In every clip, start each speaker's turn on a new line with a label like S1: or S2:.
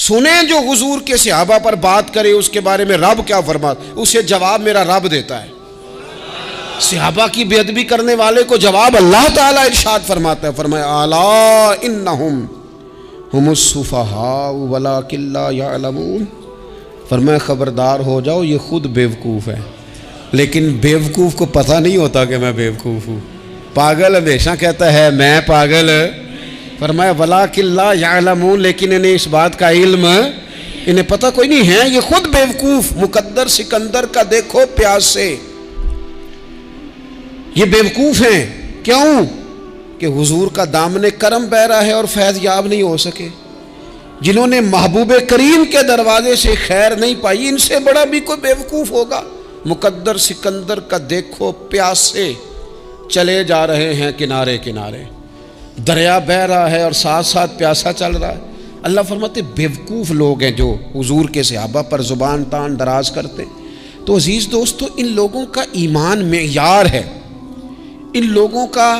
S1: سنیں جو حضور کے صحابہ پر بات کرے اس کے بارے میں رب کیا فرماتا، اسے جواب میرا رب دیتا ہے۔ صحابہ کی بے ادبی کرنے والے کو جواب اللہ تعالیٰ ارشاد فرماتا ہے، فرمایا الا انہم ہم السفہاء ولکن لا یعلمون، فرمایا خبردار ہو جاؤ یہ خود بیوقوف ہے، لیکن بیوقوف کو پتہ نہیں ہوتا کہ میں بیوقوف ہوں۔ پاگل ہمیشہ کہتا ہے میں پاگل، فرمایا ولکن لا یعلمون، لیکن انہیں اس بات کا علم، انہیں پتہ کوئی نہیں ہے، یہ خود بیوقوف۔ مقدر سکندر کا دیکھو پیاس سے، یہ بیوقوف ہیں، کیوں کہ حضور کا دامن کرم بہ رہا ہے اور فیض یاب نہیں ہو سکے۔ جنہوں نے محبوب کریم کے دروازے سے خیر نہیں پائی، ان سے بڑا بھی کوئی بیوقوف ہوگا۔ مقدر سکندر کا دیکھو پیاس سے، چلے جا رہے ہیں کنارے کنارے، دریا بہ رہا ہے اور ساتھ ساتھ پیاسا چل رہا ہے۔ اللہ فرماتے بیوقوف لوگ ہیں جو حضور کے صحابہ پر زبان تان دراز کرتے۔ تو عزیز دوستو، ان لوگوں کا ایمان معیار ہے، ان لوگوں کا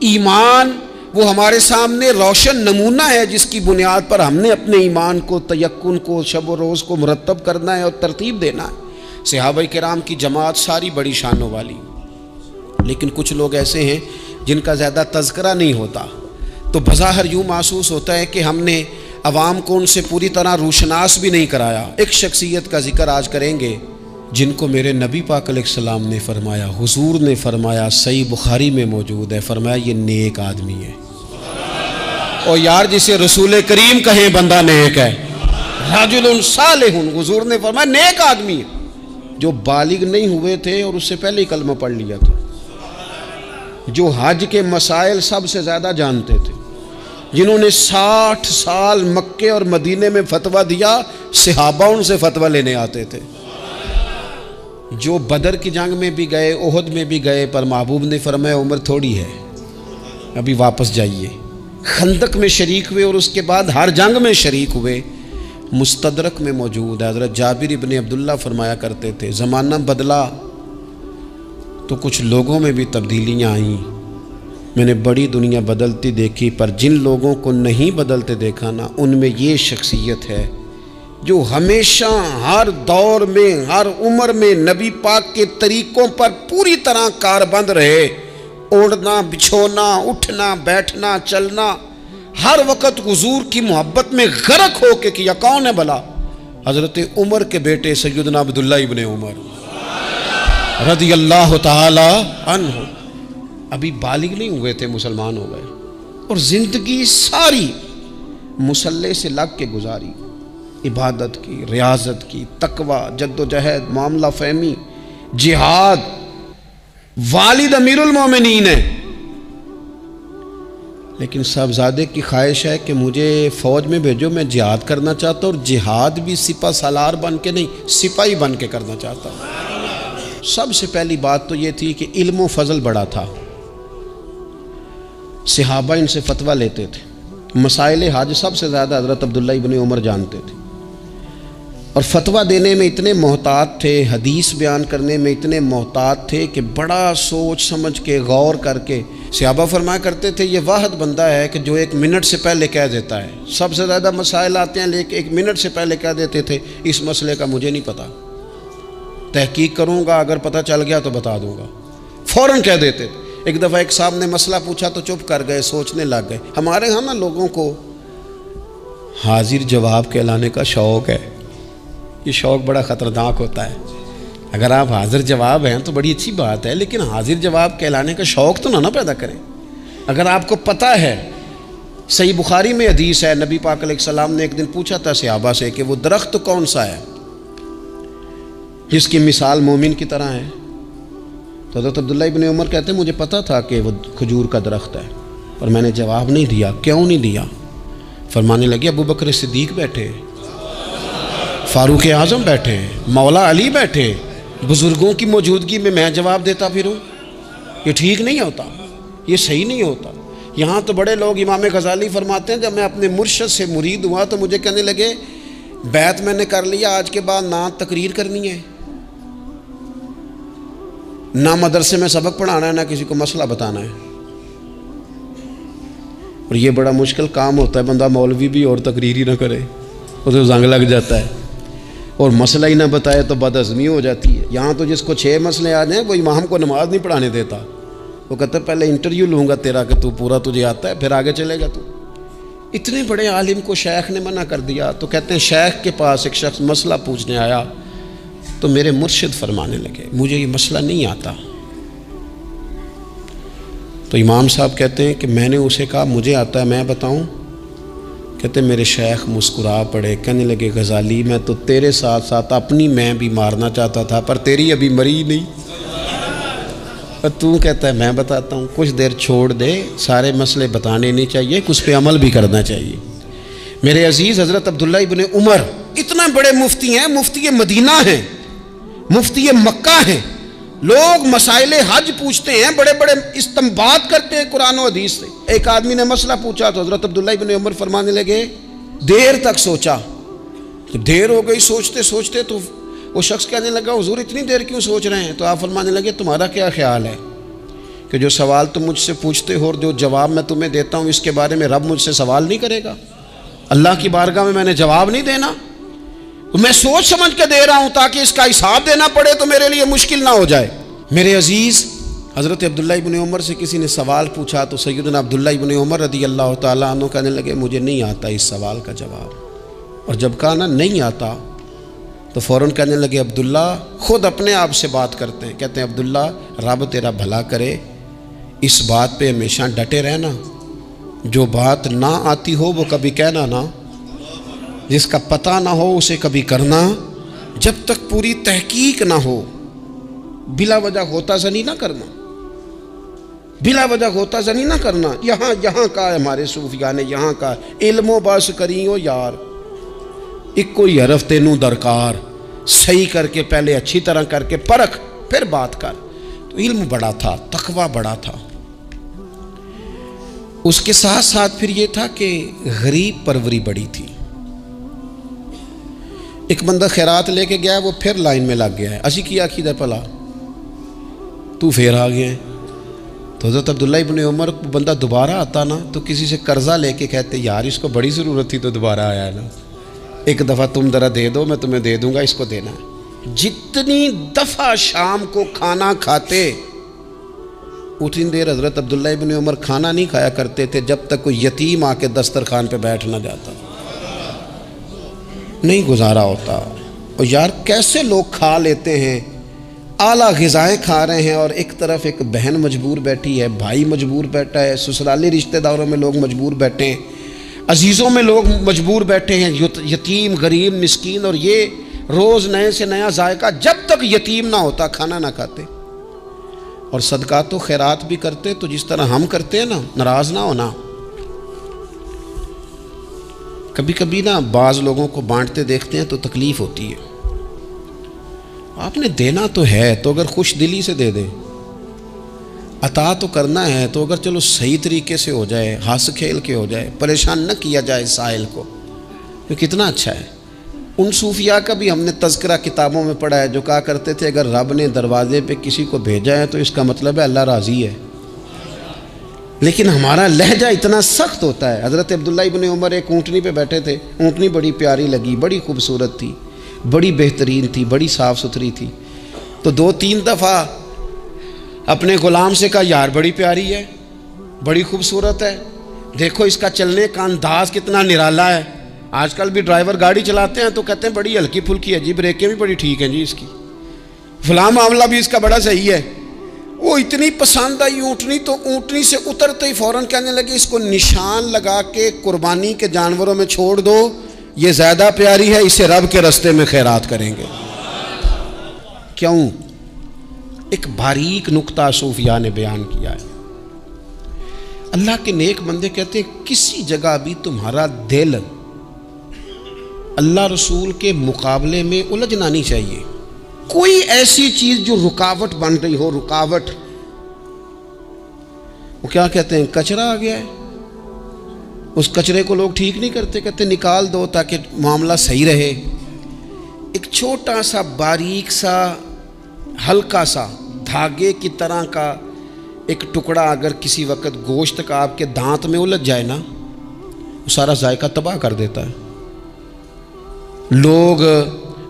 S1: ایمان وہ ہمارے سامنے روشن نمونہ ہے جس کی بنیاد پر ہم نے اپنے ایمان کو، تیقن کو، شب و روز کو مرتب کرنا ہے اور ترتیب دینا ہے۔ صحابہ کرام کی جماعت ساری بڑی شانوں والی، لیکن کچھ لوگ ایسے ہیں جن کا زیادہ تذکرہ نہیں ہوتا، تو بظاہر یوں محسوس ہوتا ہے کہ ہم نے عوام کو ان سے پوری طرح روشناس بھی نہیں کرایا۔ ایک شخصیت کا ذکر آج کریں گے جن کو میرے نبی پاک علیہ السلام نے فرمایا، حضور نے فرمایا، صحیح بخاری میں موجود ہے، فرمایا یہ نیک آدمی ہے۔ اور یار جسے رسول کریم کہیں بندہ نیک ہے، رجل صالح، حضور نے فرمایا نیک آدمی ہے، جو بالغ نہیں ہوئے تھے اور اس سے پہلے ہی کلمہ پڑھ لیا تھا، جو حج کے مسائل سب سے زیادہ جانتے تھے، جنہوں نے 60 سال مکے اور مدینے میں فتویٰ دیا، صحابہ ان سے فتویٰ لینے آتے تھے، جو بدر کی جنگ میں بھی گئے، احد میں بھی گئے، پر محبوب نے فرمایا عمر تھوڑی ہے، ابھی واپس جائیے۔ خندق میں شریک ہوئے اور اس کے بعد ہر جنگ میں شریک ہوئے۔ مستدرک میں موجود ہے، حضرت جابر ابن عبداللہ فرمایا کرتے تھے زمانہ بدلا تو کچھ لوگوں میں بھی تبدیلیاں آئیں، میں نے بڑی دنیا بدلتی دیکھی، پر جن لوگوں کو نہیں بدلتے دیکھا نا، ان میں یہ شخصیت ہے جو ہمیشہ ہر دور میں، ہر عمر میں نبی پاک کے طریقوں پر پوری طرح کاربند رہے، اوڑھنا، بچھونا، اٹھنا، بیٹھنا، چلنا، ہر وقت حضور کی محبت میں غرق ہو کے کیا۔ کون ہے بھلا؟ حضرت عمر کے بیٹے سیدنا عبداللہ ابن عمر رضی اللہ تعالی عنہ، ابھی بالغ نہیں ہوئے تھے، مسلمان ہو گئے، اور زندگی ساری مصلی سے لگ کے گزاری، عبادت کی، ریاضت کی، تقوی، جد و جہد، معاملہ فہمی، جہاد۔ والد امیر المومنین ہے، لیکن صاحبزادے کی خواہش ہے کہ مجھے فوج میں بھیجو، میں جہاد کرنا چاہتا ہوں، اور جہاد بھی سپہ سالار بن کے نہیں، سپاہی بن کے کرنا چاہتا ہوں۔ سب سے پہلی بات تو یہ تھی کہ علم و فضل بڑا تھا، صحابہ ان سے فتویٰ لیتے تھے، مسائل حج سب سے زیادہ حضرت عبداللہ ابن عمر جانتے تھے، اور فتویٰ دینے میں اتنے محتاط تھے، حدیث بیان کرنے میں اتنے محتاط تھے کہ بڑا سوچ سمجھ کے، غور کر کے۔ صحابہ فرمایا کرتے تھے یہ واحد بندہ ہے کہ جو 1 منٹ سے پہلے کہہ دیتا ہے، سب سے زیادہ مسائل آتے ہیں لیکن 1 منٹ سے پہلے کہہ دیتے تھے اس مسئلے کا مجھے نہیں پتہ، تحقیق کروں گا، اگر پتہ چل گیا تو بتا دوں گا، فوراً کہہ دیتے تھے۔ ایک دفعہ ایک صاحب نے مسئلہ پوچھا تو چپ کر گئے، سوچنے لگ گئے۔ ہمارے ہاں نا لوگوں کو حاضر جواب کہلانے کا شوق ہے، یہ شوق بڑا خطرناک ہوتا ہے۔ اگر آپ حاضر جواب ہیں تو بڑی اچھی بات ہے، لیکن حاضر جواب کہلانے کا شوق تو نہ پیدا کریں۔ اگر آپ کو پتہ ہے، صحیح بخاری میں حدیث ہے، نبی پاک علیہ السلام نے ایک دن پوچھا تھا صحابہ سے کہ وہ درخت کون سا ہے جس کی مثال مومن کی طرح ہے؟ تو حضرت عبداللہ ابن عمر کہتے ہیں مجھے پتہ تھا کہ وہ کھجور کا درخت ہے، پر میں نے جواب نہیں دیا۔ کیوں نہیں دیا؟ فرمانے لگے ابو بکر صدیق بیٹھے، فاروق اعظم بیٹھے، مولا علی بیٹھے، بزرگوں کی موجودگی میں میں جواب دیتا پھروں، یہ ٹھیک نہیں ہوتا، یہ صحیح نہیں ہوتا۔ یہاں تو بڑے لوگ، امام غزالی فرماتے ہیں جب میں اپنے مرشد سے مرید ہوا تو مجھے کہنے لگے بیعت میں نے کر لیا، آج کے بعد نہ تقریر کرنی ہے، نہ مدرسے میں سبق پڑھانا ہے، نہ کسی کو مسئلہ بتانا ہے۔ اور یہ بڑا مشکل کام ہوتا ہے، بندہ مولوی بھی اور تقریر ہی نہ کرے، اسے زنگ لگ جاتا ہے، اور مسئلہ ہی نہ بتائے تو بدہضمی ہو جاتی ہے۔ یہاں تو جس کو 6 مسئلے آ جائیں وہ امام کو نماز نہیں پڑھانے دیتا، وہ کہتا ہے پہلے انٹرویو لوں گا تیرا کہ تو پورا تجھے آتا ہے پھر آگے چلے گا تو۔ اتنے بڑے عالم کو شیخ نے منع کر دیا، تو کہتے ہیں شیخ کے پاس ایک شخص مسئلہ پوچھنے آیا تو میرے مرشد فرمانے لگے مجھے یہ مسئلہ نہیں آتا۔ تو امام صاحب کہتے ہیں کہ میں نے اسے کہا مجھے آتا ہے میں بتاؤں؟ کہتے ہیں میرے شیخ مسکرا پڑے، کہنے لگے غزالی میں تو تیرے ساتھ ساتھ اپنی میں بھی مارنا چاہتا تھا پر تیری ابھی مری نہیں، اور تو کہتا ہے میں بتاتا ہوں۔ کچھ دیر چھوڑ دے، سارے مسئلے بتانے نہیں چاہیے، کچھ پہ عمل بھی کرنا چاہیے۔ میرے عزیز حضرت عبداللہ ابن عمر اتنا بڑے مفتی ہیں، مفتی مدینہ ہیں، مفتی مکہ ہیں، لوگ مسائل حج پوچھتے ہیں، بڑے بڑے استنباط کرتے ہیں قرآن و حدیث سے۔ ایک آدمی نے مسئلہ پوچھا تو حضرت عبداللہ ابن عمر فرمانے لگے دیر تک سوچا، دیر ہو گئی سوچتے سوچتے، تو وہ شخص کہنے لگا حضور اتنی دیر کیوں سوچ رہے ہیں؟ تو آپ فرمانے لگے تمہارا کیا خیال ہے کہ جو سوال تم مجھ سے پوچھتے ہو اور جو جواب میں تمہیں دیتا ہوں اس کے بارے میں رب مجھ سے سوال نہیں کرے گا؟ اللہ کی بارگاہ میں نے جواب نہیں دینا، میں سوچ سمجھ کے دے رہا ہوں تاکہ اس کا حساب دینا پڑے تو میرے لیے مشکل نہ ہو جائے۔ میرے عزیز حضرت عبداللہ ابن عمر سے کسی نے سوال پوچھا تو سیدنا عبداللہ ابن عمر رضی اللہ تعالیٰ عنہ کہنے لگے مجھے نہیں آتا اس سوال کا جواب، اور جب کہا نا نہیں آتا تو فوراً کہنے لگے عبداللہ خود اپنے آپ سے بات کرتے ہیں، کہتے ہیں عبداللہ رب تیرا بھلا کرے، اس بات پہ ہمیشہ ڈٹے رہنا، جو بات نہ آتی ہو وہ کبھی کہنا نہ، جس کا پتہ نہ ہو اسے کبھی کرنا، جب تک پوری تحقیق نہ ہو بلا وجہ غوطہ زنی نہ کرنا، بلا وجہ غوطہ زنی نہ کرنا۔ یہاں کا ہمارے صوفیاء نے یہاں کا علم و باس کریو یار، ایک کوئی حرف تینوں درکار، صحیح کر کے پہلے اچھی طرح کر کے پرکھ پھر بات کر۔ تو علم بڑا تھا، تقوی بڑا تھا، اس کے ساتھ ساتھ پھر یہ تھا کہ غریب پروری بڑی تھی۔ ایک بندہ خیرات لے کے گیا، وہ پھر لائن میں لگ گیا ہے، اسی کیا کیدا پلا تو پھر آ گیا ہے۔ تو حضرت عبداللہ ابن عمر کو بندہ دوبارہ آتا نا تو کسی سے قرضہ لے کے کہتے یار اس کو بڑی ضرورت تھی تو دوبارہ آیا ہے نا، ایک دفعہ تم ذرا دے دو میں تمہیں دے دوں گا، اس کو دینا ہے۔ جتنی دفعہ شام کو کھانا کھاتے اتنی دیر حضرت عبداللہ ابن عمر کھانا نہیں کھایا کرتے تھے جب تک کوئی یتیم آ کے دسترخوان پہ بیٹھ نہ جاتا، نہیں گزارا ہوتا۔ اور یار کیسے لوگ کھا لیتے ہیں، اعلیٰ غذائیں کھا رہے ہیں، اور ایک طرف ایک بہن مجبور بیٹھی ہے، بھائی مجبور بیٹھا ہے، سسرالی رشتہ داروں میں لوگ مجبور بیٹھے ہیں، عزیزوں میں لوگ مجبور بیٹھے ہیں، یتیم غریب مسکین، اور یہ روز نئے سے نیا ذائقہ، جب تک یتیم نہ ہوتا کھانا نہ کھاتے۔ اور صدقات و خیرات بھی کرتے تو جس طرح ہم کرتے ہیں نا، ناراض نہ ہونا۔ کبھی کبھی نا بعض لوگوں کو بانٹتے دیکھتے ہیں تو تکلیف ہوتی ہے، آپ نے دینا تو ہے تو اگر خوش دلی سے دے دیں، عطا تو کرنا ہے تو اگر چلو صحیح طریقے سے ہو جائے، ہنس کھیل کے ہو جائے، پریشان نہ کیا جائے سائل کو، تو کتنا اچھا ہے۔ ان صوفیاء کا بھی ہم نے تذکرہ کتابوں میں پڑھا ہے جو کہا کرتے تھے اگر رب نے دروازے پہ کسی کو بھیجا ہے تو اس کا مطلب ہے اللہ راضی ہے، لیکن ہمارا لہجہ اتنا سخت ہوتا ہے۔ حضرت عبداللہ ابن عمر ایک اونٹنی پہ بیٹھے تھے، اونٹنی بڑی پیاری لگی، بڑی خوبصورت تھی، بڑی بہترین تھی، بڑی صاف ستھری تھی، تو 2-3 دفعہ اپنے غلام سے کہا یار بڑی پیاری ہے، بڑی خوبصورت ہے، دیکھو اس کا چلنے کا انداز کتنا نرالا ہے۔ آج کل بھی ڈرائیور گاڑی چلاتے ہیں تو کہتے ہیں بڑی ہلکی پھلکی ہے جی، بریکیں بھی بڑی ٹھیک ہیں جی اس کی، فلاں معاملہ بھی اس کا بڑا صحیح ہے۔ وہ اتنی پسند آئی اونٹنی تو اونٹنی سے اترتے ہی فوراً کہنے لگے اس کو نشان لگا کے قربانی کے جانوروں میں چھوڑ دو، یہ زیادہ پیاری ہے، اسے رب کے رستے میں خیرات کریں گے۔ کیوں؟ ایک باریک نقطہ صوفیاء نے بیان کیا ہے۔ اللہ کے نیک بندے کہتے ہیں کسی جگہ بھی تمہارا دل اللہ رسول کے مقابلے میں الجھنا نہیں چاہیے۔ کوئی ایسی چیز جو رکاوٹ بن رہی ہو، رکاوٹ، وہ کیا کہتے ہیں کچرا آ گیا ہے، اس کچرے کو لوگ ٹھیک نہیں کرتے، کہتے نکال دو تاکہ معاملہ صحیح رہے۔ ایک چھوٹا سا باریک سا ہلکا سا دھاگے کی طرح کا ایک ٹکڑا اگر کسی وقت گوشت کا آپ کے دانت میں الجھ جائے نا، وہ سارا ذائقہ تباہ کر دیتا ہے۔ لوگ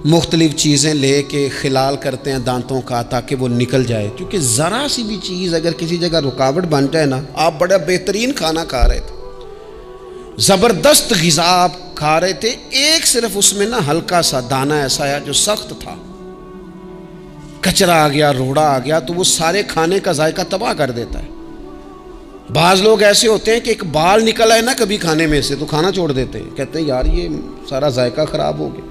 S1: مختلف چیزیں لے کے خلال کرتے ہیں دانتوں کا تاکہ وہ نکل جائے، کیونکہ ذرا سی بھی چیز اگر کسی جگہ رکاوٹ بن جائے نا، آپ بڑا بہترین کھانا کھا رہے تھے، زبردست غذا آپ کھا رہے تھے، ایک صرف اس میں نا ہلکا سا دانہ ایسا ہے جو سخت تھا، کچرا آ گیا، روڑا آ گیا، تو وہ سارے کھانے کا ذائقہ تباہ کر دیتا ہے۔ بعض لوگ ایسے ہوتے ہیں کہ ایک بال نکل آئے نا کبھی کھانے میں سے تو کھانا چھوڑ دیتے ہیں، کہتے ہیں یار یہ سارا ذائقہ خراب ہو گیا۔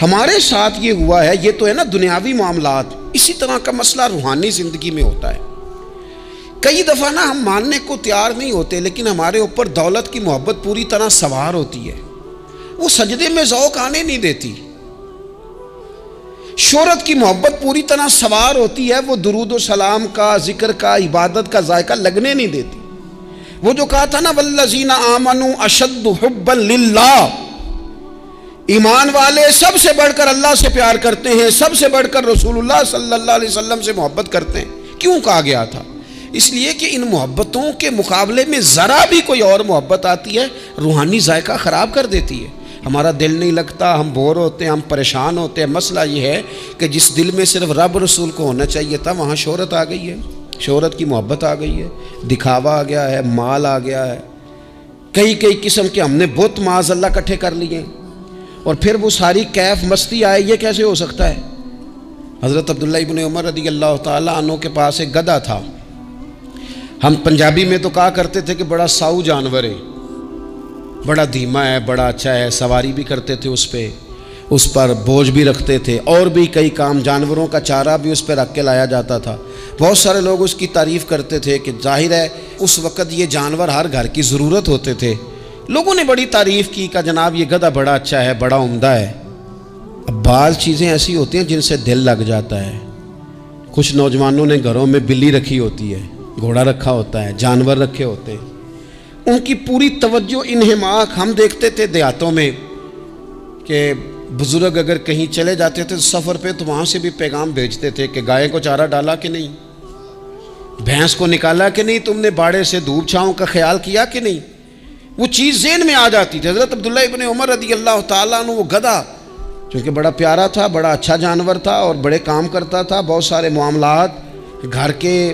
S1: ہمارے ساتھ یہ ہوا ہے، یہ تو ہے نا دنیاوی معاملات، اسی طرح کا مسئلہ روحانی زندگی میں ہوتا ہے۔ کئی دفعہ نا ہم ماننے کو تیار نہیں ہوتے، لیکن ہمارے اوپر دولت کی محبت پوری طرح سوار ہوتی ہے، وہ سجدے میں ذوق آنے نہیں دیتی۔ شہرت کی محبت پوری طرح سوار ہوتی ہے، وہ درود و سلام کا، ذکر کا، عبادت کا ذائقہ لگنے نہیں دیتی۔ وہ جو کہا تھا نا والذین آمنوا اشد حبا للہ، ایمان والے سب سے بڑھ کر اللہ سے پیار کرتے ہیں، سب سے بڑھ کر رسول اللہ صلی اللہ علیہ وسلم سے محبت کرتے ہیں۔ کیوں کہا گیا تھا؟ اس لیے کہ ان محبتوں کے مقابلے میں ذرا بھی کوئی اور محبت آتی ہے روحانی ذائقہ خراب کر دیتی ہے، ہمارا دل نہیں لگتا، ہم بور ہوتے ہیں، ہم پریشان ہوتے ہیں۔ مسئلہ یہ ہے کہ جس دل میں صرف رب رسول کو ہونا چاہیے تھا وہاں شہرت آ گئی ہے، شہرت کی محبت آ گئی ہے، دکھاوا آ گیا ہے، مال آ گیا ہے، کئی قسم کے ہم نے بت معاذ اللہ اکٹھے کر لیے، اور پھر وہ ساری کیف مستی آئے۔ یہ کیسے ہو سکتا ہے؟ حضرت عبداللہ ابن عمر رضی اللہ تعالیٰ عنہ کے پاس ایک گدھا تھا، ہم پنجابی میں تو کہا کرتے تھے کہ بڑا ساؤ جانور ہے، بڑا دھیما ہے، بڑا اچھا ہے، سواری بھی کرتے تھے اس پہ، اس پر بوجھ بھی رکھتے تھے، اور بھی کئی کام، جانوروں کا چارہ بھی اس پہ رکھ کے لایا جاتا تھا۔ بہت سارے لوگ اس کی تعریف کرتے تھے کہ ظاہر ہے اس وقت یہ جانور ہر گھر کی ضرورت ہوتے تھے، لوگوں نے بڑی تعریف کی کہ جناب یہ گدھا بڑا اچھا ہے، بڑا عمدہ ہے۔ اب بعض چیزیں ایسی ہوتی ہیں جن سے دل لگ جاتا ہے۔ کچھ نوجوانوں نے گھروں میں بلی رکھی ہوتی ہے، گھوڑا رکھا ہوتا ہے، جانور رکھے ہوتے ہیں، ان کی پوری توجہ انہماک۔ ہم دیکھتے تھے دیہاتوں میں کہ بزرگ اگر کہیں چلے جاتے تھے سفر پہ تو وہاں سے بھی پیغام بھیجتے تھے کہ گائے کو چارہ ڈالا کہ نہیں، بھینس کو نکالا کہ نہیں، تم نے باڑے سے دھوپ چھاؤں کا خیال کیا کہ نہیں، وہ چیز ذہن میں آ جاتی تھی۔ حضرت عبداللہ ابن عمر رضی اللہ تعالیٰ عنہ وہ گدھا چونکہ بڑا پیارا تھا، بڑا اچھا جانور تھا اور بڑے کام کرتا تھا، بہت سارے معاملات گھر کے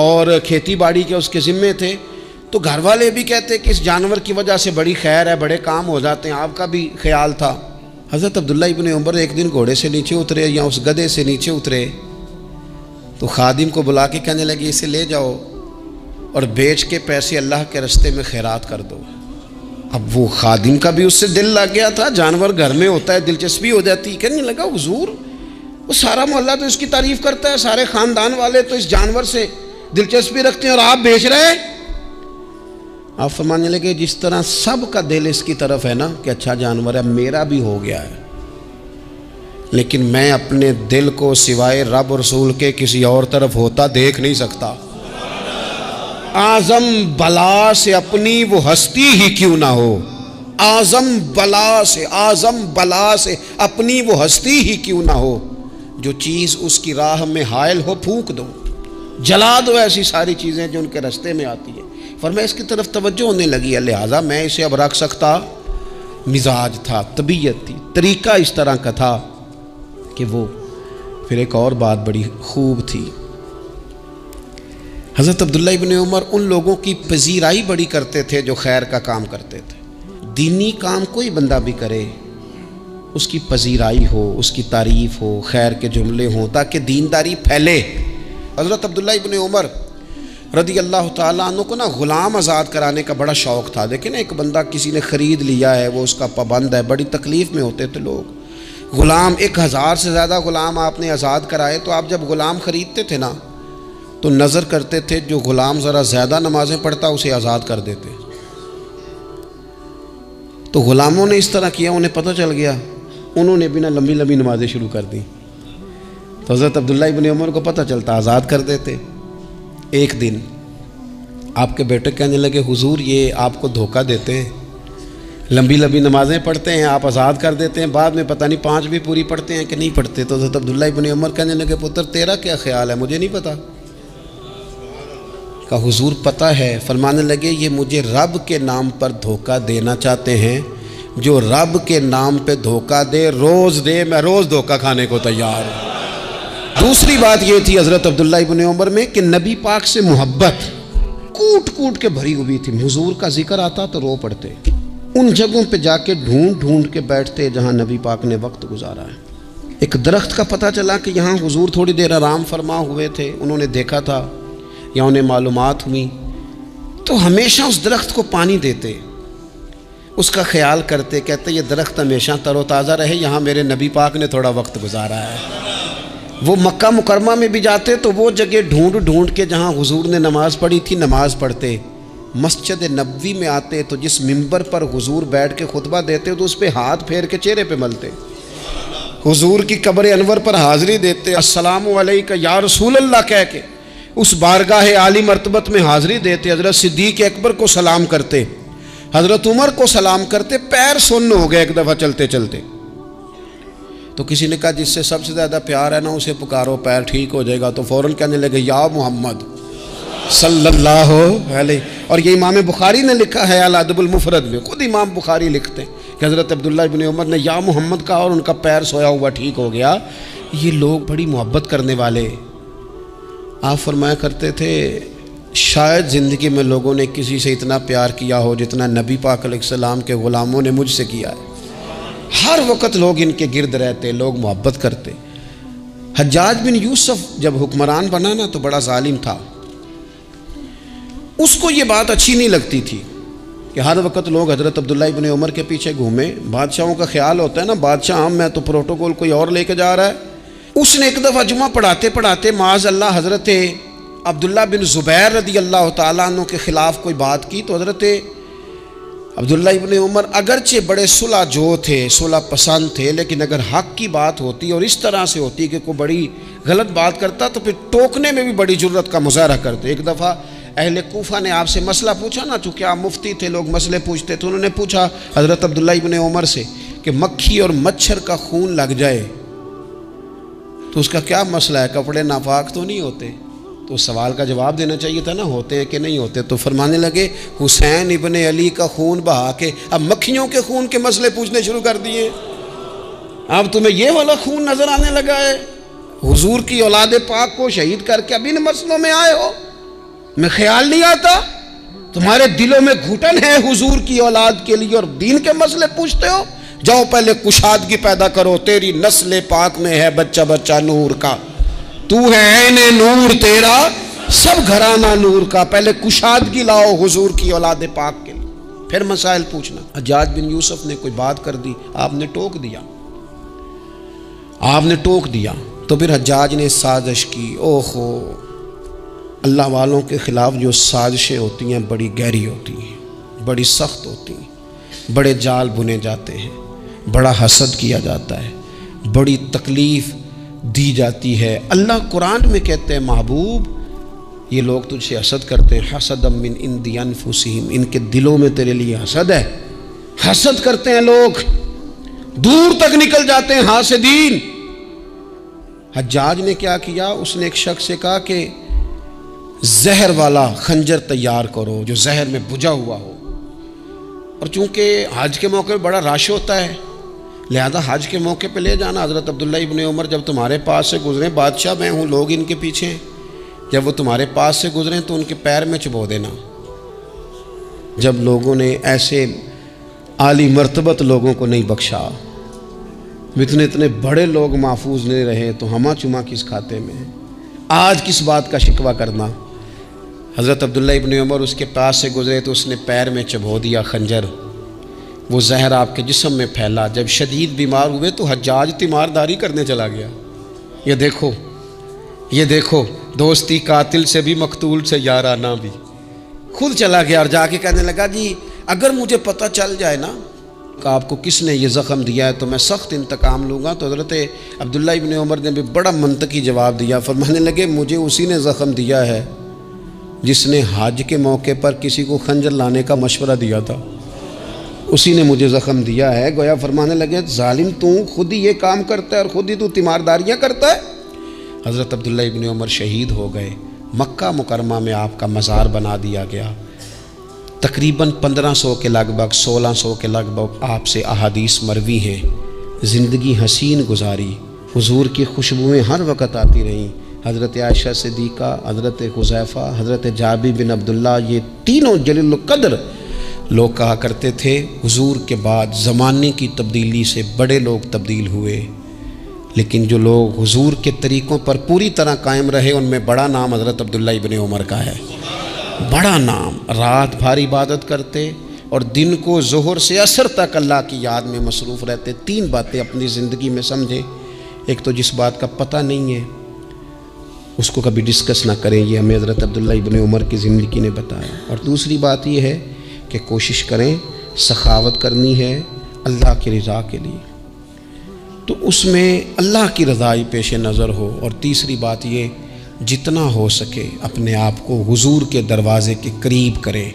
S1: اور کھیتی باڑی کے اس کے ذمے تھے، تو گھر والے بھی کہتے کہ اس جانور کی وجہ سے بڑی خیر ہے، بڑے کام ہو جاتے ہیں، آپ کا بھی خیال تھا۔ حضرت عبداللہ ابن عمر ایک دن گھوڑے سے نیچے اترے یا اس گدھے سے نیچے اترے تو خادم کو بلا کے کہنے لگے اسے لے جاؤ اور بیچ کے پیسے اللہ کے راستے میں خیرات کر دو۔ اب وہ خادم کا بھی اس سے دل لگ گیا تھا، جانور گھر میں ہوتا ہے دلچسپی ہو جاتی، کہنے لگا حضور وہ سارا محلہ تو اس کی تعریف کرتا ہے، سارے خاندان والے تو اس جانور سے دلچسپی رکھتے ہیں اور آپ بیچ رہے ہیں۔ آپ فرمانے لگے جس طرح سب کا دل اس کی طرف ہے نا کہ اچھا جانور ہے، میرا بھی ہو گیا ہے، لیکن میں اپنے دل کو سوائے رب اور رسول کے کسی اور طرف ہوتا دیکھ نہیں سکتا۔ اعظم بلا سے اپنی وہ ہستی ہی کیوں نہ ہو، اعظم بلا سے اپنی وہ ہستی ہی کیوں نہ ہو، جو چیز اس کی راہ میں حائل ہو پھونک دو، جلا دو ایسی ساری چیزیں جو ان کے راستے میں آتی ہیں۔ فرمایا اس کی طرف توجہ ہونے لگی ہے، لہٰذا میں اسے اب رکھ سکتا۔ مزاج تھا، طبیعت تھی، طریقہ اس طرح کا تھا کہ وہ پھر ایک اور بات بڑی خوب تھی۔ حضرت عبداللہ ابن عمر ان لوگوں کی پذیرائی بڑی کرتے تھے جو خیر کا کام کرتے تھے۔ دینی کام کوئی بندہ بھی کرے اس کی پذیرائی ہو، اس کی تعریف ہو، خیر کے جملے ہوں تاکہ دینداری پھیلے۔ حضرت عبداللہ ابن عمر رضی اللہ تعالیٰ عنہ کو نا غلام آزاد کرانے کا بڑا شوق تھا۔ دیکھیں نا ایک بندہ کسی نے خرید لیا ہے، وہ اس کا پابند ہے، بڑی تکلیف میں ہوتے تھے لوگ۔ غلام 1000 سے زیادہ غلام آپ نے آزاد کرائے، تو آپ جب غلام خریدتے تھے نا تو نظر کرتے تھے جو غلام ذرا زیادہ نمازیں پڑھتا اسے آزاد کر دیتے۔ تو غلاموں نے اس طرح کیا، انہیں پتہ چل گیا، انہوں نے بھی نا لمبی لمبی نمازیں شروع کر دی، تو حضرت عبداللہ ابن عمر کو پتہ چلتا، آزاد کر دیتے۔ ایک دن آپ کے بیٹے کہنے لگے حضور یہ آپ کو دھوکہ دیتے ہیں، لمبی لمبی نمازیں پڑھتے ہیں، آپ آزاد کر دیتے ہیں، بعد میں پتہ نہیں 5 بھی پوری پڑھتے ہیں کہ نہیں پڑھتے۔ تو حضرت عبداللہ ابن عمر کہنے لگے پتر تیرا کیا خیال ہے، مجھے نہیں پتہ۔ کہا حضور پتہ ہے۔ فرمانے لگے یہ مجھے رب کے نام پر دھوکہ دینا چاہتے ہیں، جو رب کے نام پہ دھوکہ دے روز دے، میں روز دھوکہ کھانے کو تیار ہوں۔ دوسری بات یہ تھی حضرت عبداللہ ابن عمر میں کہ نبی پاک سے محبت کوٹ کوٹ کے بھری ہوئی تھی۔ حضور کا ذکر آتا تو رو پڑتے، ان جگہوں پہ جا کے ڈھونڈ ڈھونڈ کے بیٹھتے جہاں نبی پاک نے وقت گزارا ہے۔ ایک درخت کا پتہ چلا کہ یہاں حضور تھوڑی دیر آرام فرما ہوئے تھے، انہوں نے دیکھا تھا یا انہیں معلومات ہوئی، تو ہمیشہ اس درخت کو پانی دیتے، اس کا خیال کرتے، کہتے یہ درخت ہمیشہ تر و تازہ رہے، یہاں میرے نبی پاک نے تھوڑا وقت گزارا ہے۔ وہ مکہ مکرمہ میں بھی جاتے تو وہ جگہ ڈھونڈ ڈھونڈ کے جہاں حضور نے نماز پڑھی تھی نماز پڑھتے۔ مسجد نبوی میں آتے تو جس ممبر پر حضور بیٹھ کے خطبہ دیتے تو اس پہ ہاتھ پھیر کے چہرے پہ ملتے۔ حضور کی قبر انور پر حاضری دیتے، السلام علیکہ یا رسول اللہ کہہ کے اس بارگاہ عالی مرتبت میں حاضری دیتے۔ حضرت صدیق اکبر کو سلام کرتے، حضرت عمر کو سلام کرتے، پیر سن ہو گئے ایک دفعہ چلتے چلتے۔ تو کسی نے کہا جس سے سب سے زیادہ پیار ہے نا اسے پکارو پیر ٹھیک ہو جائے گا، تو فوراً کہنے لگے یا محمد صلی اللہ علیہ۔ اور یہ امام بخاری نے لکھا ہے الادب المفرد میں، خود امام بخاری لکھتے ہیں کہ حضرت عبداللہ ابن عمر نے یا محمد کہا اور ان کا پیر سویا ہوا ٹھیک ہو گیا۔ یہ لوگ بڑی محبت کرنے والے۔ آپ فرمایا کرتے تھے شاید زندگی میں لوگوں نے کسی سے اتنا پیار کیا ہو جتنا نبی پاک علیہ السلام کے غلاموں نے مجھ سے کیا ہے۔ ہر وقت لوگ ان کے گرد رہتے، لوگ محبت کرتے۔ حجاج بن یوسف جب حکمران بنا نا تو بڑا ظالم تھا، اس کو یہ بات اچھی نہیں لگتی تھی کہ ہر وقت لوگ حضرت عبداللہ ابن عمر کے پیچھے گھومیں۔ بادشاہوں کا خیال ہوتا ہے نا بادشاہ ہم میں تو پروٹوکول کوئی اور لے کے جا رہا ہے۔ اس نے ایک دفعہ جمعہ پڑھاتے پڑھاتے معاذ اللہ حضرت عبداللہ بن زبیر رضی اللہ تعالیٰ عنہ کے خلاف کوئی بات کی، تو حضرت عبداللہ ابن عمر اگرچہ بڑے صلح جو تھے، صلح پسند تھے، لیکن اگر حق کی بات ہوتی اور اس طرح سے ہوتی کہ کوئی بڑی غلط بات کرتا تو پھر ٹوکنے میں بھی بڑی جرت کا مظاہرہ کرتے۔ ایک دفعہ اہل کوفہ نے آپ سے مسئلہ پوچھا نا، چونکہ آپ مفتی تھے لوگ مسئلے پوچھتے، تو انہوں نے پوچھا حضرت عبداللہ ابن عمر سے کہ مکھی اور مچھر کا خون لگ جائے تو اس کا کیا مسئلہ ہے، کپڑے ناپاک تو نہیں ہوتے؟ تو اس سوال کا جواب دینا چاہیے تھا نا، ہوتے ہیں کہ نہیں ہوتے؟ تو فرمانے لگے حسین ابن علی کا خون بہا کے اب مکھیوں کے خون کے مسئلے پوچھنے شروع کر دیے۔ اب تمہیں یہ والا خون نظر آنے لگا ہے؟ حضور کی اولاد پاک کو شہید کر کے اب ان مسئلوں میں آئے ہو؟ میں خیال نہیں آتا تمہارے دلوں میں گھٹن ہے حضور کی اولاد کے لیے اور دین کے مسئلے پوچھتے ہو؟ جاؤ پہلے کشادگی پیدا کرو، تیری نسل پاک میں ہے بچہ بچہ نور کا، تو ہے عین نور تیرا سب گھرانہ نور کا، پہلے کشادگی لاؤ حضور کی اولاد پاک کے لیے پھر مسائل پوچھنا۔ حجاج بن یوسف نے کوئی بات کر دی، آپ نے ٹوک دیا، آپ نے ٹوک دیا، تو پھر حجاج نے سازش کی۔ اوہو، اللہ والوں کے خلاف جو سازشیں ہوتی ہیں بڑی گہری ہوتی ہیں، بڑی سخت ہوتی ہیں، بڑے جال بنے جاتے ہیں، بڑا حسد کیا جاتا ہے، بڑی تکلیف دی جاتی ہے۔ اللہ قرآن میں کہتے ہیں محبوب یہ لوگ تجھ سے حسد کرتے ہیں، حسد من عند انفسہم، ان کے دلوں میں تیرے لیے حسد ہے، حسد کرتے ہیں لوگ، دور تک نکل جاتے ہیں حاسدین۔ حجاج نے کیا کیا، اس نے ایک شخص سے کہا کہ زہر والا خنجر تیار کرو جو زہر میں بجھا ہوا ہو، اور چونکہ حج کے موقع پہ بڑا رش ہوتا ہے لہذا حج کے موقع پہ لے جانا۔ حضرت عبداللہ ابن عمر جب تمہارے پاس سے گزریں، بادشاہ میں ہوں، لوگ ان کے پیچھے ہیں، جب وہ تمہارے پاس سے گزریں تو ان کے پیر میں چبو دینا۔ جب لوگوں نے ایسے عالی مرتبت لوگوں کو نہیں بخشا، اتنے بڑے لوگ محفوظ نہیں رہے تو ہمہ چما کس کھاتے میں؟ آج کس بات کا شکوہ کرنا؟ حضرت عبداللہ ابن عمر اس کے پاس سے گزرے تو اس نے پیر میں چبو دیا خنجر، وہ زہر آپ کے جسم میں پھیلا۔ جب شدید بیمار ہوئے تو حجاج تیمارداری کرنے چلا گیا۔ یہ دیکھو، یہ دیکھو، دوستی قاتل سے بھی مقتول سے یارانہ بھی، خود چلا گیا اور جا کے کہنے لگا جی اگر مجھے پتہ چل جائے نا کہ آپ کو کس نے یہ زخم دیا ہے تو میں سخت انتقام لوں گا۔ تو حضرت عبداللہ ابن عمر نے بھی بڑا منطقی جواب دیا، فرمانے لگے مجھے اسی نے زخم دیا ہے جس نے حج کے موقع پر کسی کو خنجر لانے کا مشورہ دیا تھا، اسی نے مجھے زخم دیا ہے۔ گویا فرمانے لگے ظالم تو خود ہی یہ کام کرتا ہے اور خود ہی تو تیمارداریاں کرتا ہے۔ حضرت عبداللہ ابن عمر شہید ہو گئے، مکہ مکرمہ میں آپ کا مزار بنا دیا گیا۔ تقریباً 1500 کے لگ بھگ 1600 کے لگ بھگ آپ سے احادیث مروی ہیں. زندگی حسین گزاری، حضور کی خوشبوئیں ہر وقت آتی رہیں. حضرت عائشہ صدیقہ، حضرت حذیفہ، حضرت جابر بن عبداللہ، یہ تینوں جلیل القدر لوگ کہا کرتے تھے حضور کے بعد زمانے کی تبدیلی سے بڑے لوگ تبدیل ہوئے، لیکن جو لوگ حضور کے طریقوں پر پوری طرح قائم رہے ان میں بڑا نام حضرت عبداللہ ابن عمر کا ہے. بڑا نام. رات بھر عبادت کرتے اور دن کو ظہر سے عصر تک اللہ کی یاد میں مصروف رہتے. 3 باتیں اپنی زندگی میں سمجھیں. ایک تو جس بات کا پتہ نہیں ہے اس کو کبھی ڈسکس نہ کریں، یہ ہمیں حضرت عبداللہ ابن عمر کی زندگی نے بتایا. اور دوسری بات یہ ہے کہ کوشش کریں، سخاوت کرنی ہے اللہ کی رضا کے لیے، تو اس میں اللہ کی رضا ہی پیش نظر ہو. اور تیسری بات یہ، جتنا ہو سکے اپنے آپ کو حضور کے دروازے کے قریب کریں،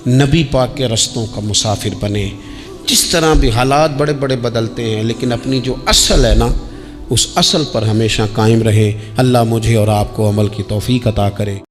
S1: نبی پاک کے رستوں کا مسافر بنیں. جس طرح بھی حالات بڑے بڑے بدلتے ہیں لیکن اپنی جو اصل ہے نا اس اصل پر ہمیشہ قائم رہیں. اللہ مجھے اور آپ کو عمل کی توفیق عطا کرے.